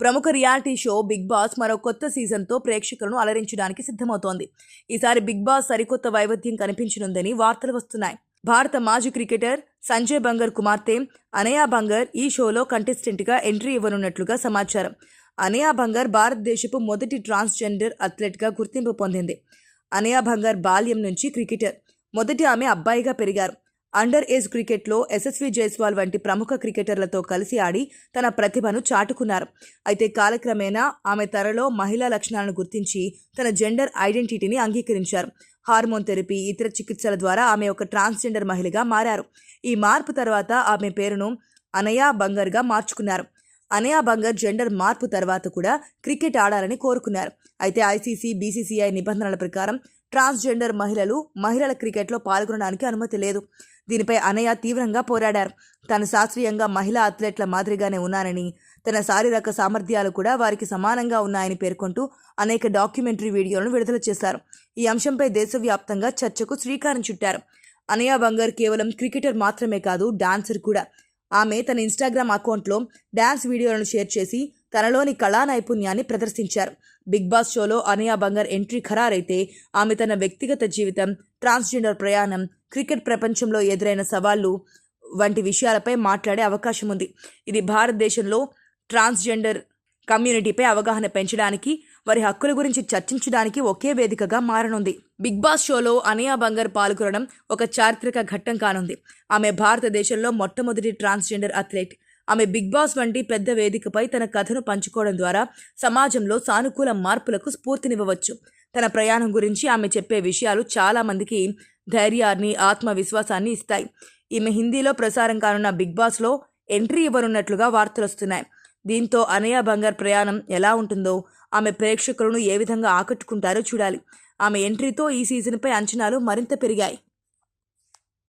ప్రముఖ reality show big boss మరో కొత్త సీజన్తో ప్రేక్షకులను అలరించడానికి సిద్ధమవుతోంది. ఈసారి బిగ్ బాస్ సరికొత్త వైవిధ్యం కనిపించనుందని వార్తలు వస్తున్నాయి. భారత మాజీ క్రికెటర్ సంజయ్ బంగర్ కుమార్తె అనయా బంగర్ ఈ షోలో కంటెస్టెంట్గా ఎంట్రీ ఇవ్వనున్నట్లుగా సమాచారం. అనయా బంగర్ భారతదేశపు మొదటి ట్రాన్స్జెండర్ అథ్లెట్గా గుర్తింపు పొందింది. అనయా బంగర్ బాల్యం నుంచి క్రికెటర్. మొదటి ఆమె అబ్బాయిగా పెరిగారు. అండర్ ఏజ్ క్రికెట్లో యశస్వి జైస్వాల్ వంటి ప్రముఖ క్రికెటర్లతో కలిసి ఆడి తన ప్రతిభను చాటుకున్నారు. అయితే కాలక్రమేణా ఆమె త్వరలో మహిళా లక్షణాలను గుర్తించి తన జెండర్ ఐడెంటిటీని అంగీకరించారు. హార్మోన్ థెరపీ, ఇతర చికిత్సల ద్వారా ఆమె ఒక ట్రాన్స్జెండర్ మహిళగా మారారు. ఈ మార్పు తర్వాత ఆమె పేరును అనయా బంగర్గా మార్చుకున్నారు. అనయా బంగర్ జెండర్ మార్పు తర్వాత కూడా క్రికెట్ ఆడాలని కోరుకున్నారు. అయితే ఐసీసీ, బీసీసీఐ నిబంధనల ప్రకారం ట్రాన్స్జెండర్ మహిళల క్రికెట్లో పాల్గొనడానికి అనుమతి లేదు. దీనిపై అనయ తీవ్రంగా పోరాడారు. తాను శాస్త్రీయంగా మహిళా అథ్లెట్ల మాదిరిగానే ఉన్నానని, తన శారీరక సామర్థ్యాలు కూడా వారికి సమానంగా ఉన్నాయని పేర్కొంటూ అనేక డాక్యుమెంటరీ వీడియోలను విడుదల చేశారు. ఈ అంశంపై దేశవ్యాప్తంగా చర్చకు శ్రీకారం చుట్టారు. అనయా బంగర్ కేవలం క్రికెటర్ మాత్రమే కాదు, డాన్సర్ కూడా. ఆమె తన ఇన్స్టాగ్రామ్ అకౌంట్లో డాన్స్ వీడియోలను షేర్ చేసి తనలోని కళా నైపుణ్యాన్ని ప్రదర్శించారు. బిగ్ బాస్ షోలో అనయా బంగర్ ఎంట్రీ ఖరారైతే ఆమె తన వ్యక్తిగత జీవితం, ట్రాన్స్జెండర్ ప్రయాణం, క్రికెట్ ప్రపంచంలో ఎదురైన సవాళ్లు వంటి విషయాలపై మాట్లాడే అవకాశం ఉంది. ఇది భారతదేశంలో ట్రాన్స్జెండర్ కమ్యూనిటీపై అవగాహన పెంచడానికి, వారి హక్కుల గురించి చర్చించడానికి ఒకే వేదికగా మారనుంది. బిగ్ బాస్ షోలో అనయా బంగర్ పాల్గొనడం ఒక చారిత్రక ఘట్టం కానుంది. ఆమె భారతదేశంలో మొట్టమొదటి ట్రాన్స్జెండర్ అథ్లెట్. ఆమె బిగ్ బాస్ వంటి పెద్ద వేదికపై తన కథను పంచుకోవడం ద్వారా సమాజంలో సానుకూల మార్పులకు స్ఫూర్తినివ్వవచ్చు. తన ప్రయాణం గురించి ఆమె చెప్పే విషయాలు చాలా మందికి ధైర్యాన్ని, ఆత్మవిశ్వాసాన్ని ఇస్తాయి. ఈమె హిందీలో ప్రసారం కానున్న బిగ్ బాస్లో ఎంట్రీ ఇవ్వనున్నట్లుగా వార్తలొస్తున్నాయి. దీంతో అనయా బంగర్ ప్రయాణం ఎలా ఉంటుందో, ఆమె ప్రేక్షకులను ఏ విధంగా ఆకట్టుకుంటారో చూడాలి. ఆమె ఎంట్రీతో ఈ సీజన్పై అంచనాలు మరింత పెరిగాయి.